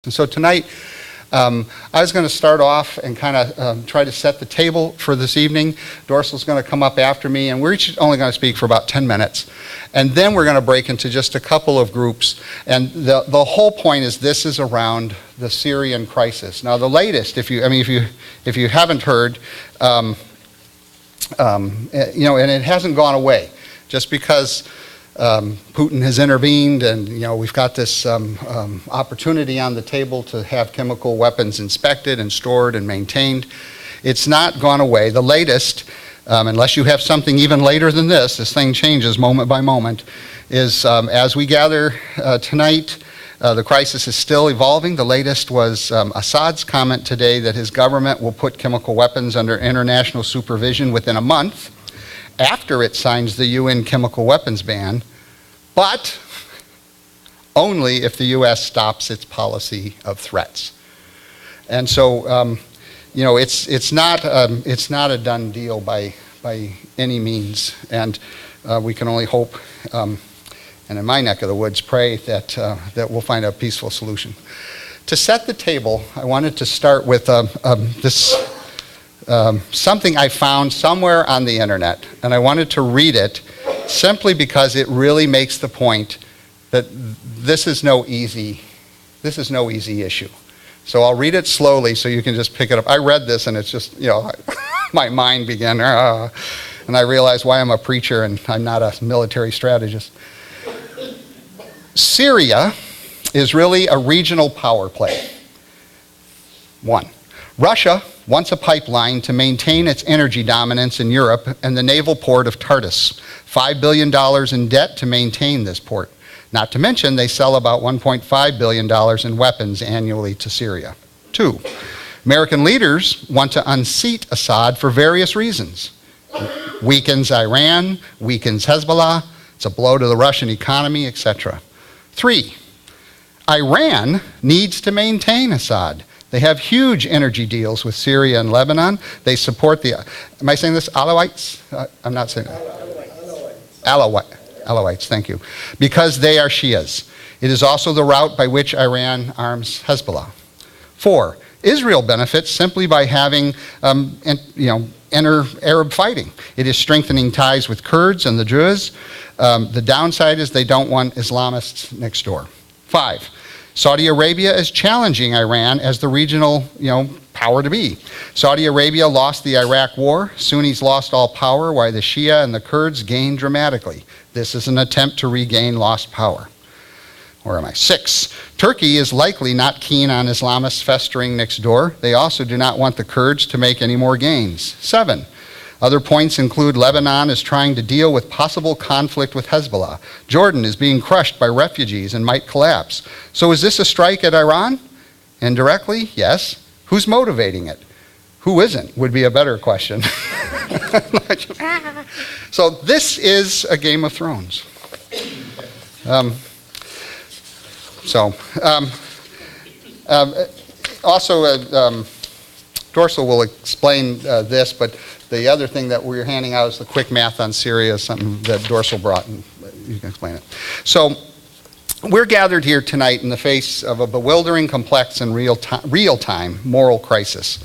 And so tonight, I was going to start off and kind of try to set the table for this evening. Dorsol's going to come up after me, and we're each only going to speak for about 10 minutes. And then we're going to break into just a couple of groups. And the whole point is this is around the Syrian crisis. Now, the latest, if you haven't heard, and it hasn't gone away, just because Putin has intervened, and we've got this opportunity on the table to have chemical weapons inspected and stored and maintained. It's not gone away. The latest, unless you have something even later than this thing changes moment by moment, is as we gather tonight, the crisis is still evolving. The latest was Assad's comment today that his government will put chemical weapons under international supervision within a month after it signs the UN chemical weapons ban, but only if the U.S. stops its policy of threats. And so, it's not a done deal by any means, and we can only hope, and in my neck of the woods, pray that we'll find a peaceful solution. To set the table, I wanted to start with this. Something I found somewhere on the internet, and I wanted to read it simply because it really makes the point that this is no easy issue. So I'll read it slowly so you can just pick it up. I read this and it's just, my mind began, and I realized why I'm a preacher and I'm not a military strategist. Syria is really a regional power play. 1. Russia wants a pipeline to maintain its energy dominance in Europe and the naval port of Tartus. $5 billion in debt to maintain this port. Not to mention they sell about $1.5 billion in weapons annually to Syria. 2. American leaders want to unseat Assad for various reasons. Weakens Iran, weakens Hezbollah, it's a blow to the Russian economy, etc. 3. Iran needs to maintain Assad. They have huge energy deals with Syria and Lebanon. They support the, am I saying this, Alawites? I'm not saying Alawites, thank you. Because they are Shias. It is also the route by which Iran arms Hezbollah. 4, Israel benefits simply by having, inter-Arab fighting. It is strengthening ties with Kurds and the Druze. The downside is they don't want Islamists next door. 5, Saudi Arabia is challenging Iran as the regional, power to be. Saudi Arabia lost the Iraq war. Sunnis lost all power, while the Shia and the Kurds gained dramatically. This is an attempt to regain lost power. Where am I? 6, Turkey is likely not keen on Islamists festering next door. They also do not want the Kurds to make any more gains. 7, other points include Lebanon is trying to deal with possible conflict with Hezbollah. Jordan is being crushed by refugees and might collapse. So is this a strike at Iran? Indirectly, yes. Who's motivating it? Who isn't would be a better question. So this is a Game of Thrones. Dorsol will explain this, but the other thing that we're handing out is the quick math on Syria, something that Dorsol brought, and you can explain it. So we're gathered here tonight in the face of a bewildering, complex, and real-time moral crisis.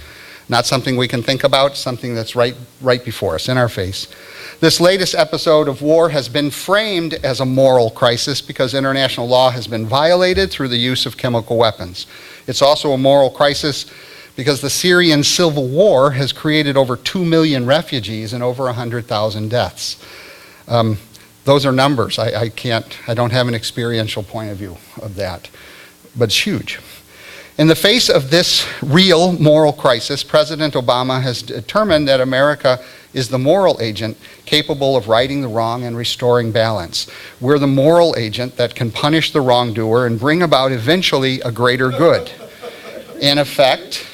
Not something we can think about, something that's right before us, in our face. This latest episode of war has been framed as a moral crisis because international law has been violated through the use of chemical weapons. It's also a moral crisis because the Syrian civil war has created over 2 million refugees and over 100,000 deaths. Those are numbers. I don't have an experiential point of view of that, but it's huge. In the face of this real moral crisis, President Obama has determined that America is the moral agent capable of righting the wrong and restoring balance. We're the moral agent that can punish the wrongdoer and bring about eventually a greater good. In effect,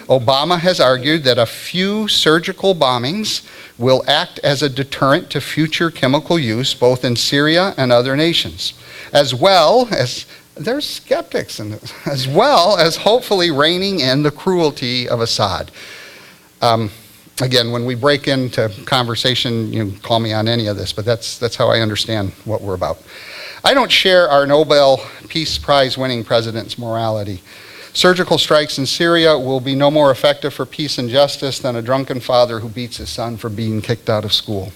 Obama has argued that a few surgical bombings will act as a deterrent to future chemical use both in Syria and other nations, as well as, there's skeptics in this, as well as hopefully reining in the cruelty of Assad. Again, when we break into conversation, you can call me on any of this, but that's how I understand what we're about. I don't share our Nobel Peace Prize winning president's morality. Surgical strikes in Syria will be no more effective for peace and justice than a drunken father who beats his son for being kicked out of school.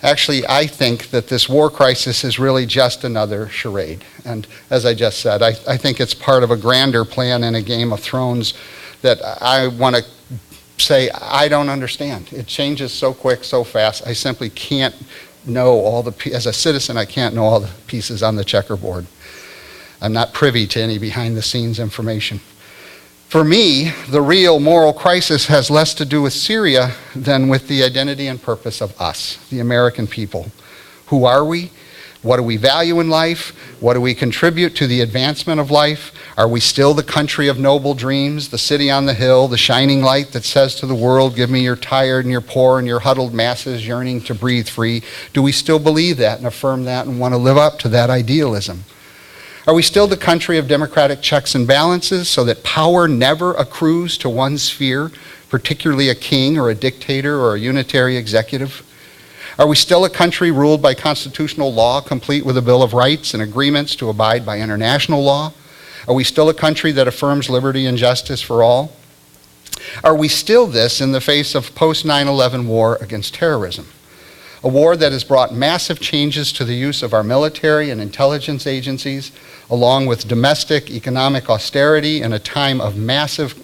Actually, I think that this war crisis is really just another charade. And as I just said, I think it's part of a grander plan in a Game of Thrones that I want to say I don't understand. It changes so quick, so fast. I simply can't know all the, as a citizen, I can't know all the pieces on the checkerboard. I'm not privy to any behind-the-scenes information. For me, the real moral crisis has less to do with Syria than with the identity and purpose of us, the American people. Who are we? What do we value in life? What do we contribute to the advancement of life? Are we still the country of noble dreams, the city on the hill, the shining light that says to the world, give me your tired and your poor and your huddled masses yearning to breathe free? Do we still believe that and affirm that and want to live up to that idealism? Are we still the country of democratic checks and balances so that power never accrues to one sphere, particularly a king or a dictator or a unitary executive? Are we still a country ruled by constitutional law, complete with a Bill of Rights and agreements to abide by international law? Are we still a country that affirms liberty and justice for all? Are we still this in the face of post-9/11 war against terrorism? A war that has brought massive changes to the use of our military and intelligence agencies, along with domestic economic austerity in a time of massive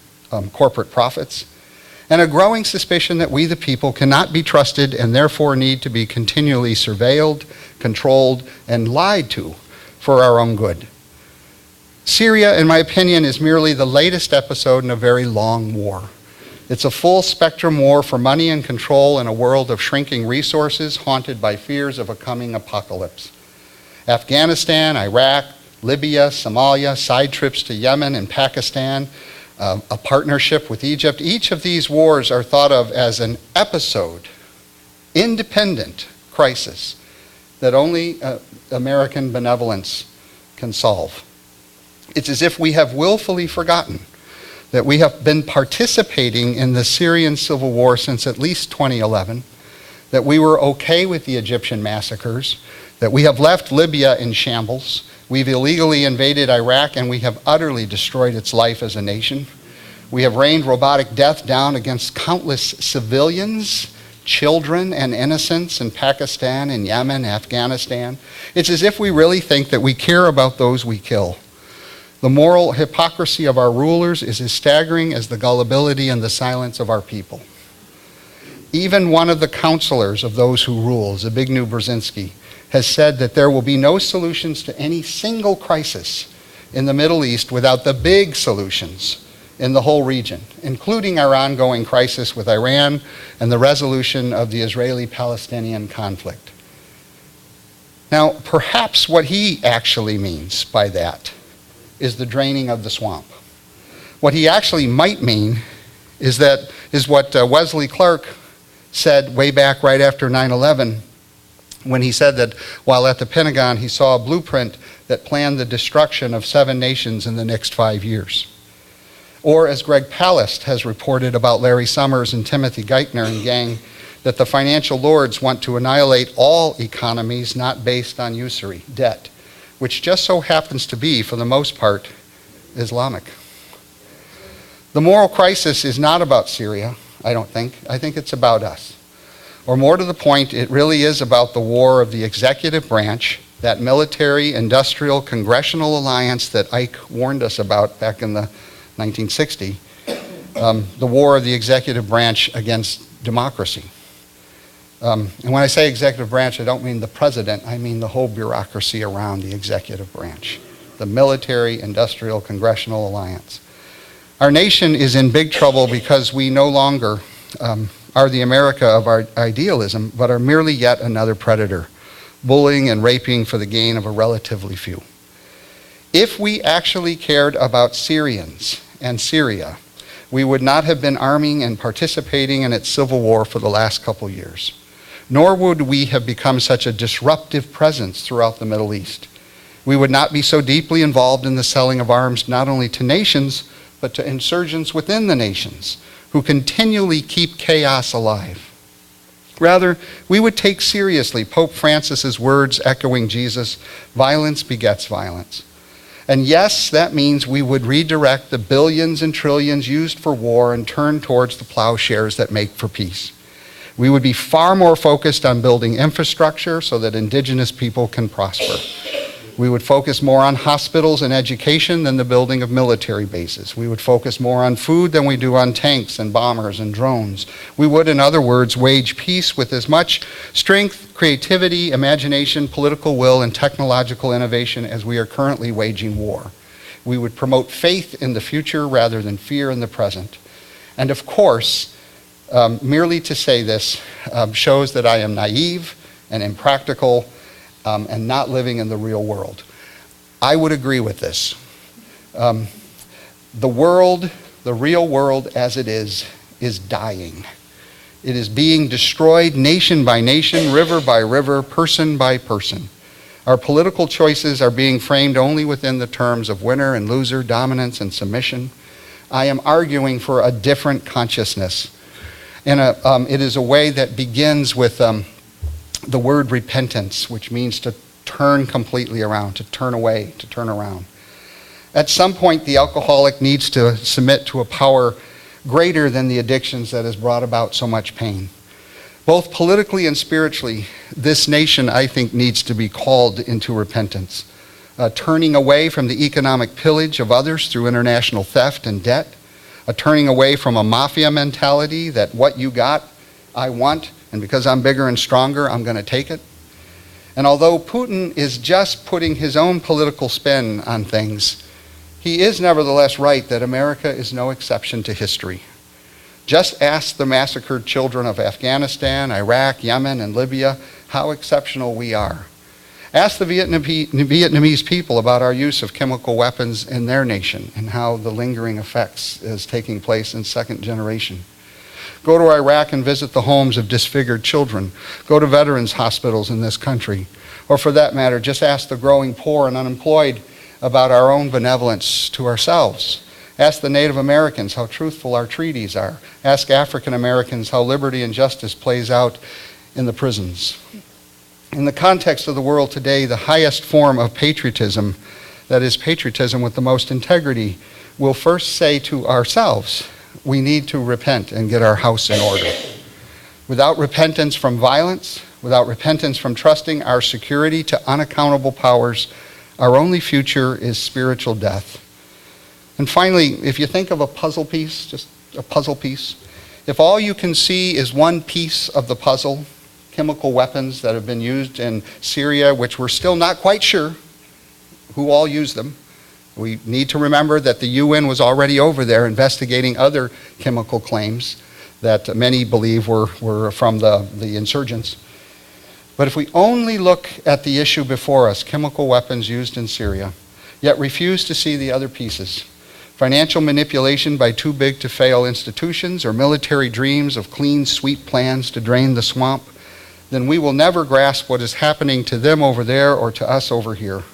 corporate profits, and a growing suspicion that we the people cannot be trusted and therefore need to be continually surveilled, controlled, and lied to for our own good. Syria, in my opinion, is merely the latest episode in a very long war. It's a full spectrum war for money and control in a world of shrinking resources haunted by fears of a coming apocalypse. Afghanistan, Iraq, Libya, Somalia, side trips to Yemen and Pakistan, a partnership with Egypt. Each of these wars are thought of as an episode, independent crisis that only American benevolence can solve. It's as if we have willfully forgotten that we have been participating in the Syrian civil war since at least 2011, that we were okay with the Egyptian massacres, that we have left Libya in shambles, we've illegally invaded Iraq, and we have utterly destroyed its life as a nation. We have rained robotic death down against countless civilians, children and innocents in Pakistan and Yemen, Afghanistan. It's as if we really think that we care about those we kill. The moral hypocrisy of our rulers is as staggering as the gullibility and the silence of our people. Even one of the counselors of those who rule, Zbigniew Brzezinski, has said that there will be no solutions to any single crisis in the Middle East without the big solutions in the whole region, including our ongoing crisis with Iran and the resolution of the Israeli-Palestinian conflict. Now, perhaps what he actually means by that is the draining of the swamp. What he actually might mean is what Wesley Clark said way back right after 9/11, when he said that while at the Pentagon he saw a blueprint that planned the destruction of 7 nations in the next 5 years. Or as Greg Palast has reported about Larry Summers and Timothy Geithner and gang, that the financial lords want to annihilate all economies not based on usury, debt, which just so happens to be, for the most part, Islamic. The moral crisis is not about Syria, I don't think. I think it's about us. Or more to the point, it really is about the war of the executive branch, that military, industrial, congressional alliance that Ike warned us about back in the 1960s, the war of the executive branch against democracy. And when I say executive branch, I don't mean the president, I mean the whole bureaucracy around the executive branch, the military, industrial, congressional alliance. Our nation is in big trouble because we no longer are the America of our idealism, but are merely yet another predator, bullying and raping for the gain of a relatively few. If we actually cared about Syrians and Syria, we would not have been arming and participating in its civil war for the last couple years. Nor would we have become such a disruptive presence throughout the Middle East. We would not be so deeply involved in the selling of arms not only to nations, but to insurgents within the nations who continually keep chaos alive. Rather, we would take seriously Pope Francis's words echoing Jesus, "Violence begets violence." And yes, that means we would redirect the billions and trillions used for war and turn towards the plowshares that make for peace. We would be far more focused on building infrastructure so that indigenous people can prosper. We would focus more on hospitals and education than the building of military bases. We would focus more on food than we do on tanks and bombers and drones. We would, in other words, wage peace with as much strength, creativity, imagination, political will, and technological innovation as we are currently waging war. We would promote faith in the future rather than fear in the present. And of course, merely to say this shows that I am naive and impractical and not living in the real world. I would agree with this. The real world as it is dying. It is being destroyed nation by nation, river by river, person by person. Our political choices are being framed only within the terms of winner and loser, dominance and submission. I am arguing for a different consciousness. And it is a way that begins with the word repentance, which means to turn completely around, to turn away, to turn around. At some point, the alcoholic needs to submit to a power greater than the addictions that has brought about so much pain. Both politically and spiritually, this nation, I think, needs to be called into repentance. Turning away from the economic pillage of others through international theft and debt. Turning away from a mafia mentality that what you got, I want, and because I'm bigger and stronger, I'm going to take it. And although Putin is just putting his own political spin on things, he is nevertheless right that America is no exception to history. Just ask the massacred children of Afghanistan, Iraq, Yemen, and Libya how exceptional we are. Ask the Vietnamese people about our use of chemical weapons in their nation and how the lingering effects is taking place in second generation. Go to Iraq and visit the homes of disfigured children. Go to veterans' hospitals in this country. Or for that matter, just ask the growing poor and unemployed about our own benevolence to ourselves. Ask the Native Americans how truthful our treaties are. Ask African Americans how liberty and justice plays out in the prisons. In the context of the world today, the highest form of patriotism, that is patriotism with the most integrity, will first say to ourselves, we need to repent and get our house in order. Without repentance from violence, without repentance from trusting our security to unaccountable powers, our only future is spiritual death. And finally, if you think of a puzzle piece, just a puzzle piece, if all you can see is one piece of the puzzle, chemical weapons that have been used in Syria, which we're still not quite sure who all used them. We need to remember that the UN was already over there investigating other chemical claims that many believe were from the insurgents. But if we only look at the issue before us, chemical weapons used in Syria, yet refuse to see the other pieces, financial manipulation by too big to fail institutions or military dreams of clean sweep plans to drain the swamp, then we will never grasp what is happening to them over there or to us over here.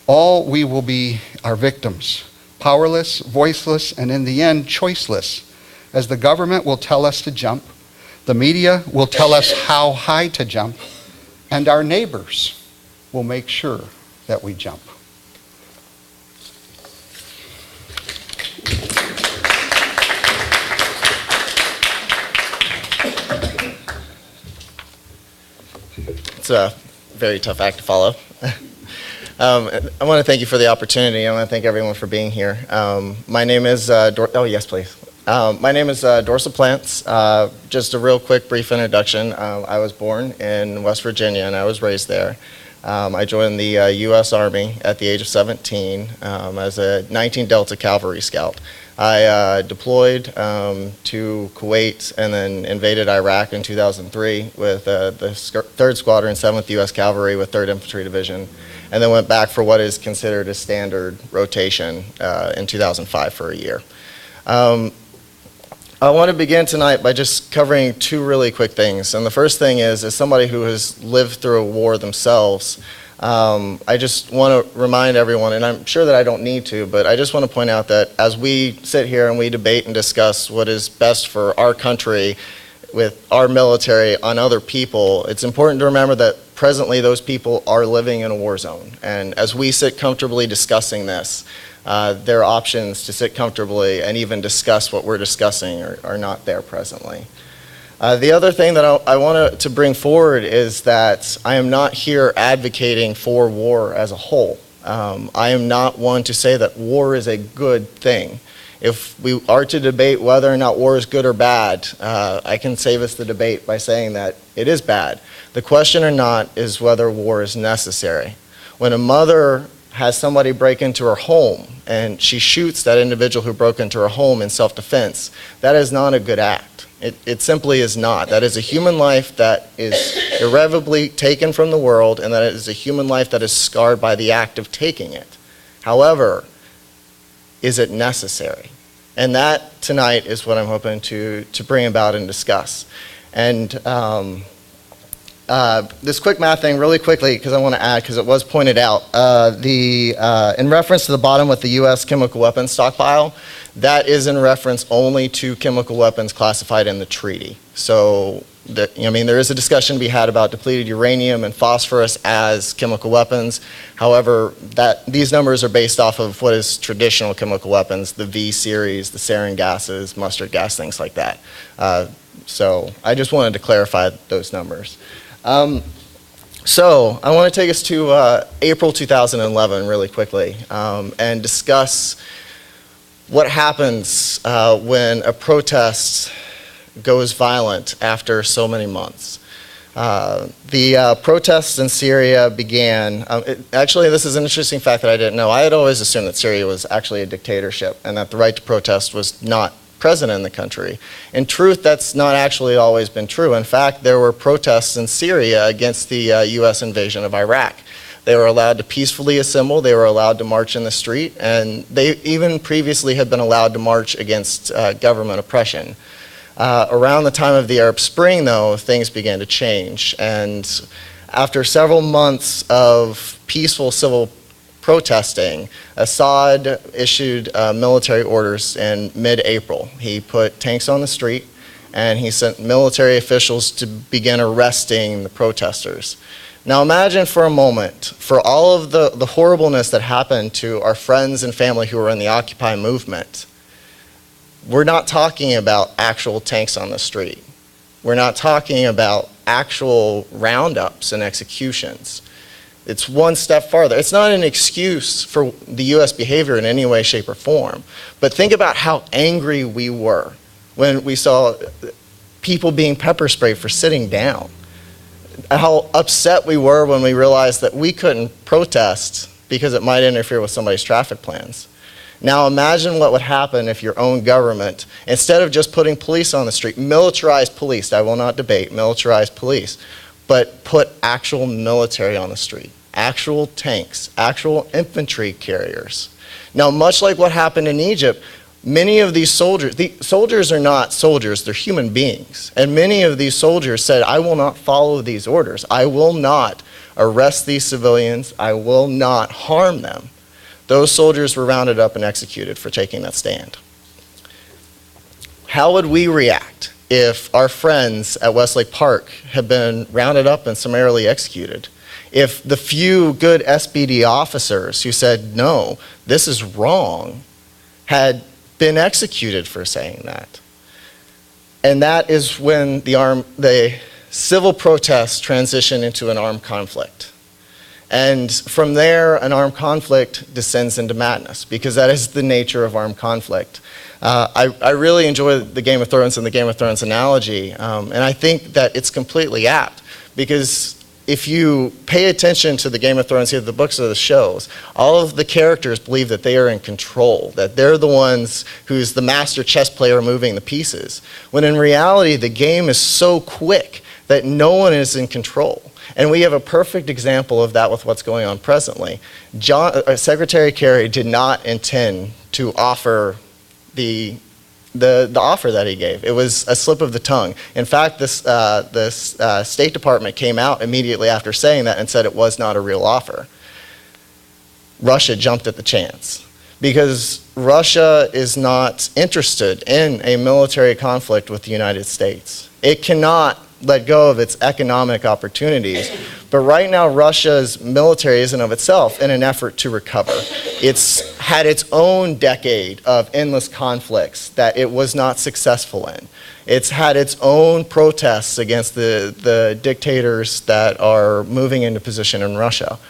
All we will be are victims, powerless, voiceless, and in the end, choiceless, as the government will tell us to jump, the media will tell us how high to jump, and our neighbors will make sure that we jump. It's a very tough act to follow. I want to thank you for the opportunity. I want to thank everyone for being here. My name is my name is Dorsol Plants. Just a real quick, brief introduction. I was born in West Virginia and I was raised there. I joined the U.S. Army at the age of 17 as a 19 Delta Cavalry Scout. I deployed to Kuwait and then invaded Iraq in 2003 with the 3rd Squadron, 7th U.S. Cavalry with 3rd Infantry Division, and then went back for what is considered a standard rotation in 2005 for a year. I want to begin tonight by just covering two really quick things. And the first thing is, as somebody who has lived through a war themselves, I just want to remind everyone, and I'm sure that I don't need to, but I just want to point out that as we sit here and we debate and discuss what is best for our country with our military on other people, it's important to remember that presently those people are living in a war zone. And as we sit comfortably discussing this, their options to sit comfortably and even discuss what we're discussing are not there presently. The other thing that I want to bring forward is that I am not here advocating for war as a whole. I am not one to say that war is a good thing. If we are to debate whether or not war is good or bad, I can save us the debate by saying that it is bad. The question or not is whether war is necessary. When a mother has somebody break into her home and she shoots that individual who broke into her home in self-defense, that is not a good act. It simply is not. That is a human life that is irrevocably taken from the world, and that is a human life that is scarred by the act of taking it. However, is it necessary? And that tonight is what I'm hoping to bring about and discuss. And this quick math thing, really quickly, because I want to add, because it was pointed out, in reference to the bottom with the U.S. chemical weapons stockpile, that is in reference only to chemical weapons classified in the treaty. So, there is a discussion to be had about depleted uranium and phosphorus as chemical weapons. However, these numbers are based off of what is traditional chemical weapons, the V series, the sarin gases, mustard gas, things like that. So I just wanted to clarify those numbers. So I want to take us to April 2011 really quickly and discuss what happens when a protest goes violent after so many months. The protests in Syria began, actually this is an interesting fact that I didn't know. I had always assumed that Syria was actually a dictatorship and that the right to protest was not present in the country. In truth, that's not actually always been true. In fact, there were protests in Syria against the U.S. invasion of Iraq. They were allowed to peacefully assemble, they were allowed to march in the street, and they even previously had been allowed to march against government oppression. Around the time of the Arab Spring, though, things began to change, and after several months of peaceful civil protesting, Assad issued military orders in mid-April. He put tanks on the street, and he sent military officials to begin arresting the protesters. Now imagine for a moment, for all of the horribleness that happened to our friends and family who were in the Occupy movement, we're not talking about actual tanks on the street. We're not talking about actual roundups and executions. It's one step farther. It's not an excuse for the U.S. behavior in any way, shape, or form. But think about how angry we were when we saw people being pepper sprayed for sitting down. How upset we were when we realized that we couldn't protest because it might interfere with somebody's traffic plans. Now imagine what would happen if your own government, instead of just putting police on the street, militarized police, I will not debate, militarized police, but put actual military on the street, actual tanks, actual infantry carriers. Now, much like what happened in Egypt, many of these soldiers, the soldiers are not soldiers, they're human beings. And many of these soldiers said, I will not follow these orders. I will not arrest these civilians. I will not harm them. Those soldiers were rounded up and executed for taking that stand. How would we react if our friends at Westlake Park had been rounded up and summarily executed? If the few good SPD officers who said, no, this is wrong, had been executed for saying that? And that is when the civil protests transition into an armed conflict. And from there, an armed conflict descends into madness, because that is the nature of armed conflict. I really enjoy the Game of Thrones and the Game of Thrones analogy, and I think that it's completely apt, because if you pay attention to the Game of Thrones, either the books or the shows, all of the characters believe that they are in control, that they're the ones who's the master chess player moving the pieces, when in reality the game is so quick that no one is in control. And we have a perfect example of that with what's going on presently. Secretary Kerry did not intend to offer the offer that he gave. It was a slip of the tongue. In fact, this State Department came out immediately after saying that and said it was not a real offer. Russia jumped at the chance, because Russia is not interested in a military conflict with the United States. It cannot let go of its economic opportunities, But right now, Russia's military is in of itself in an effort to recover. It's had its own decade of endless conflicts that it was not successful in. It's had its own protests against the dictators that are moving into position in Russia.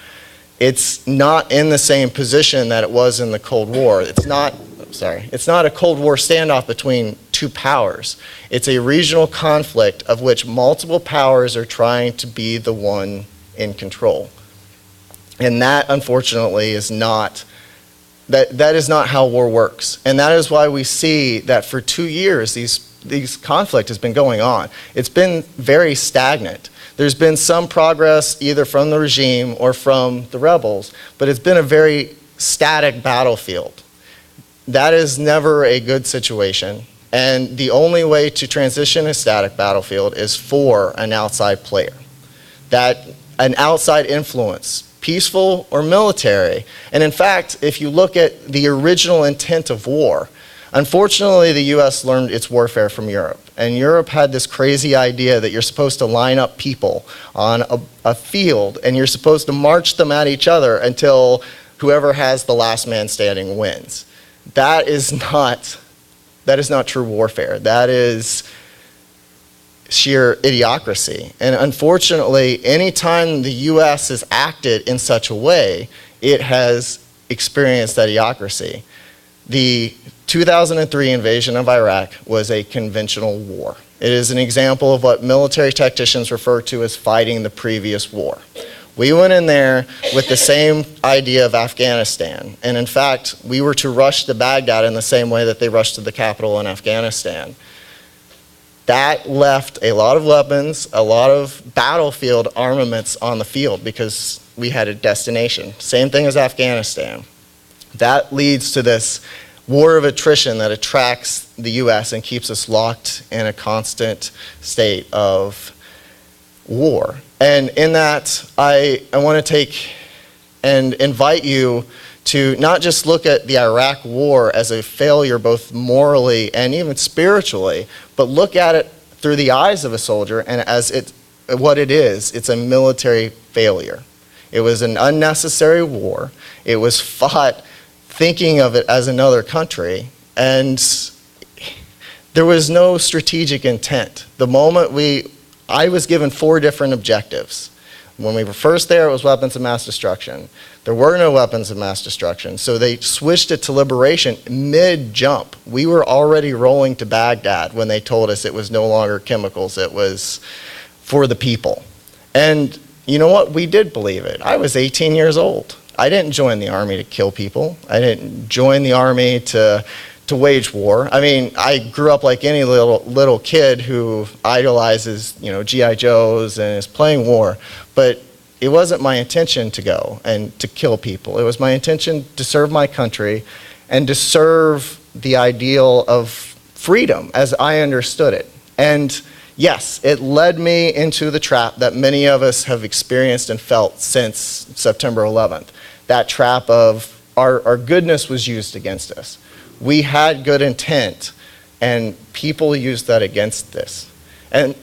It's not in the same position that it was in the Cold War. It's not a Cold War standoff between two powers. It's a regional conflict of which multiple powers are trying to be the one in control. And that, unfortunately, is not, that is not how war works. And that is why we see that for 2 years, these conflict has been going on. It's been very stagnant. There's been some progress either from the regime or from the rebels, but it's been a very static battlefield. That is never a good situation. And the only way to transition a static battlefield is for an outside player. An outside influence, peaceful or military. And in fact, if you look at the original intent of war, unfortunately the US learned its warfare from Europe. And Europe had this crazy idea that you're supposed to line up people on a field and you're supposed to march them at each other until whoever has the last man standing wins. That is not true warfare. That is sheer idiocracy. And unfortunately, anytime the US has acted in such a way, it has experienced idiocracy. The 2003 invasion of Iraq was a conventional war. It is an example of what military tacticians refer to as fighting the previous war. We went in there with the same idea of Afghanistan. And in fact, we were to rush to Baghdad in the same way that they rushed to the capital in Afghanistan. That left a lot of weapons, a lot of battlefield armaments on the field because we had a destination. Same thing as Afghanistan. That leads to this war of attrition that attracts the US and keeps us locked in a constant state of war. And in that, I want to take and invite you to not just look at the Iraq war as a failure both morally and even spiritually, but look at it through the eyes of a soldier and as what it is. It's a military failure. It was an unnecessary war. It was fought thinking of it as another country, and there was no strategic intent. The moment I was given 4 different objectives. When we were first there, it was weapons of mass destruction. There were no weapons of mass destruction, so they switched it to liberation mid-jump. We were already rolling to Baghdad when they told us it was no longer chemicals, it was for the people. And you know what? We did believe it. I was 18 years old. I didn't join the army to kill people. I didn't join the army to wage war. I mean, I grew up like any little kid who idolizes, G.I. Joes and is playing war. But it wasn't my intention to go and to kill people. It was my intention to serve my country and to serve the ideal of freedom as I understood it. And yes, it led me into the trap that many of us have experienced and felt since September 11th. That trap of our goodness was used against us. We had good intent, and people used that against this. And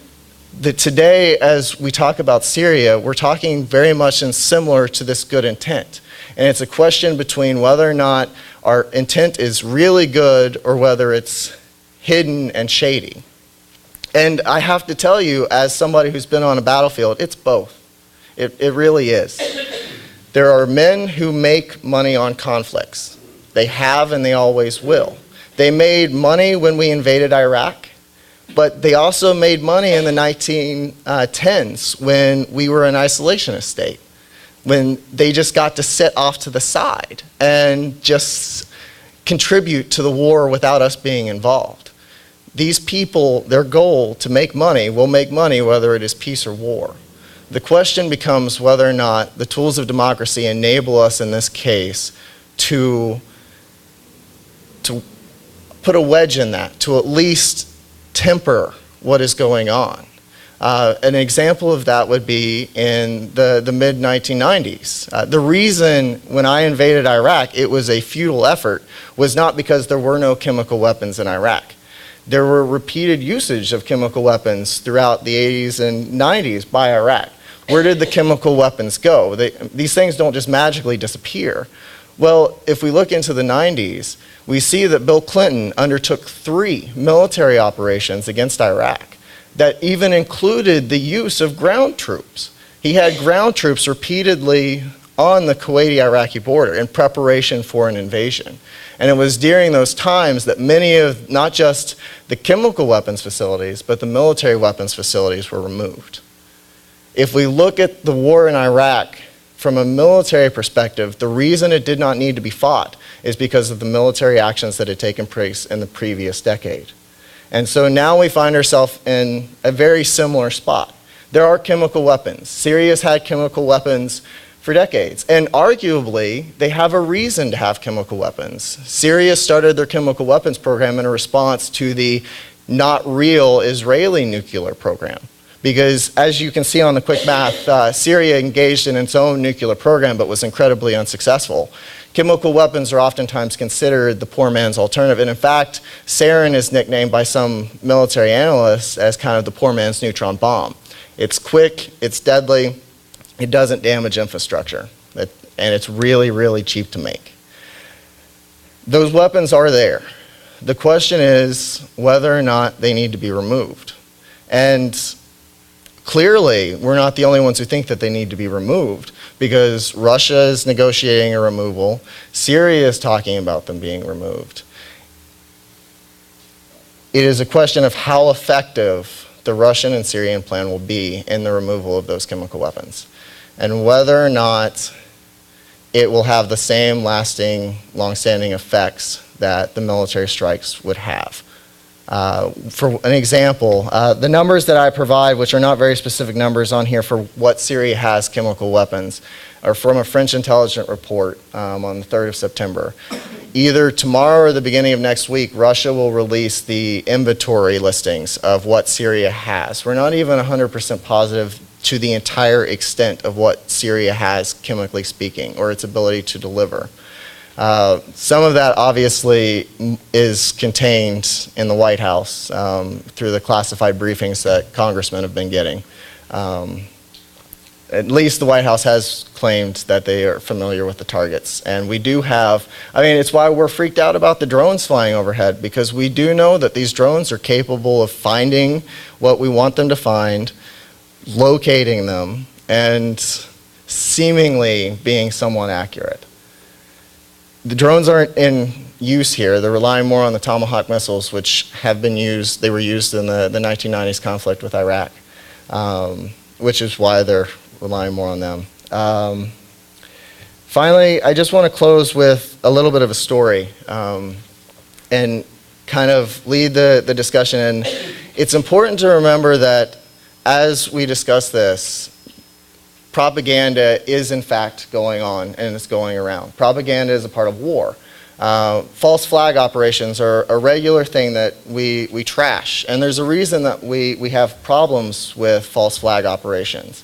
today, as we talk about Syria, we're talking very much and similar to this good intent. And it's a question between whether or not our intent is really good or whether it's hidden and shady. And I have to tell you, as somebody who's been on a battlefield, it's both. It really is. There are men who make money on conflicts. They have and they always will. They made money when we invaded Iraq, but they also made money in the 1910s when we were an isolationist state, when they just got to sit off to the side and just contribute to the war without us being involved. These people, their goal to make money will make money whether it is peace or war. The question becomes whether or not the tools of democracy enable us in this case to put a wedge in that, to at least temper what is going on. An example of that would be in the mid-1990s. The reason when I invaded Iraq it was a futile effort was not because there were no chemical weapons in Iraq. There were repeated usage of chemical weapons throughout the 80s and 90s by Iraq. Where did the chemical weapons go? These things don't just magically disappear. Well, if we look into the 90s, we see that Bill Clinton undertook 3 military operations against Iraq that even included the use of ground troops. He had ground troops repeatedly on the Kuwaiti-Iraqi border in preparation for an invasion. And it was during those times that many of not just the chemical weapons facilities, but the military weapons facilities were removed. If we look at the war in Iraq from a military perspective, the reason it did not need to be fought is because of the military actions that had taken place in the previous decade. And so now we find ourselves in a very similar spot. There are chemical weapons. Syria's had chemical weapons for decades, and arguably, they have a reason to have chemical weapons. Syria started their chemical weapons program in a response to the not real Israeli nuclear program. Because as you can see on the quick math, Syria engaged in its own nuclear program but was incredibly unsuccessful. Chemical weapons are oftentimes considered the poor man's alternative. And in fact, sarin is nicknamed by some military analysts as kind of the poor man's neutron bomb. It's quick, it's deadly, it doesn't damage infrastructure, and it's really, really cheap to make. Those weapons are there. The question is whether or not they need to be removed. And clearly, we're not the only ones who think that they need to be removed, because Russia is negotiating a removal. Syria is talking about them being removed. It is a question of how effective the Russian and Syrian plan will be in the removal of those chemical weapons, and whether or not it will have the same lasting, long-standing effects that the military strikes would have. For an example, the numbers that I provide, which are not very specific numbers on here for what Syria has chemical weapons, are from a French intelligence report on the 3rd of September. Either tomorrow or the beginning of next week, Russia will release the inventory listings of what Syria has. We're not even 100% positive to the entire extent of what Syria has, chemically speaking, or its ability to deliver. Some of that obviously is contained in the White House through the classified briefings that congressmen have been getting. At least the White House has claimed that they are familiar with the targets. And we do have, I mean, it's why we're freaked out about the drones flying overhead, because we do know that these drones are capable of finding what we want them to find, locating them, and seemingly being somewhat accurate. The drones aren't in use here. They're relying more on the Tomahawk missiles, which have been used. They were used in the 1990s conflict with Iraq, which is why they're relying more on them. Finally, I just want to close with a little bit of a story and kind of lead the discussion. And it's important to remember that as we discuss this, propaganda is in fact going on and it's going around. Propaganda is a part of war. False flag operations are a regular thing that we trash, and there's a reason that we have problems with false flag operations.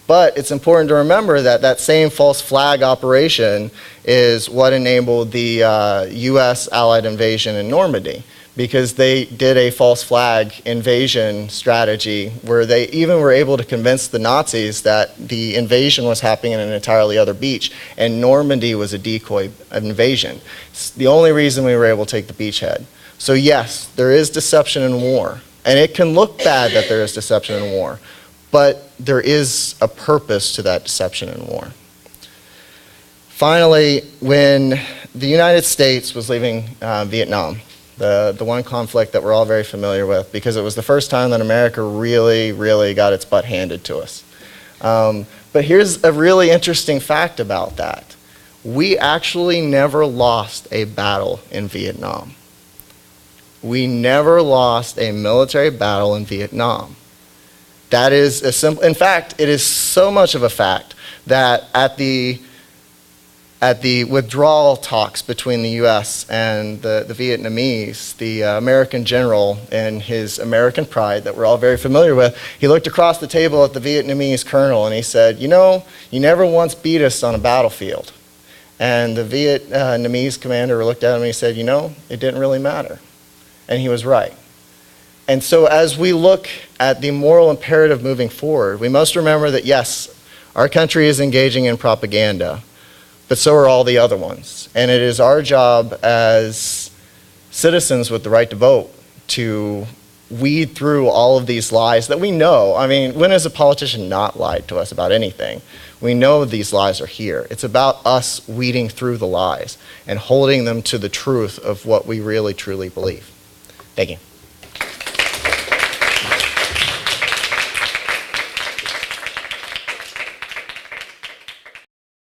But it's important to remember that that same false flag operation is what enabled the US Allied invasion in Normandy, because they did a false flag invasion strategy where they even were able to convince the Nazis that the invasion was happening in an entirely other beach, and Normandy was a decoy invasion. It's the only reason we were able to take the beachhead. So yes, there is deception in war, and it can look bad that there is deception in war, but there is a purpose to that deception in war. Finally, when the United States was leaving Vietnam, the one conflict that we're all very familiar with, because it was the first time that America really got its butt handed to us. But here's a really interesting fact about that. We actually never lost a battle in Vietnam. We never lost a military battle in Vietnam. That is a simple, in fact, it is so much of a fact that at the withdrawal talks between the US and the Vietnamese, the American general, in his American pride that we're all very familiar with, he looked across the table at the Vietnamese colonel and he said, "You know, you never once beat us on a battlefield." And the Vietnamese commander looked at him and he said, "You know, it didn't really matter." And he was right. And so as we look at the moral imperative moving forward, we must remember that yes, our country is engaging in propaganda, but so are all the other ones. And it is our job as citizens with the right to vote to weed through all of these lies that we know. I mean, when has a politician not lied to us about anything? We know these lies are here. It's about us weeding through the lies and holding them to the truth of what we really truly believe. Thank you.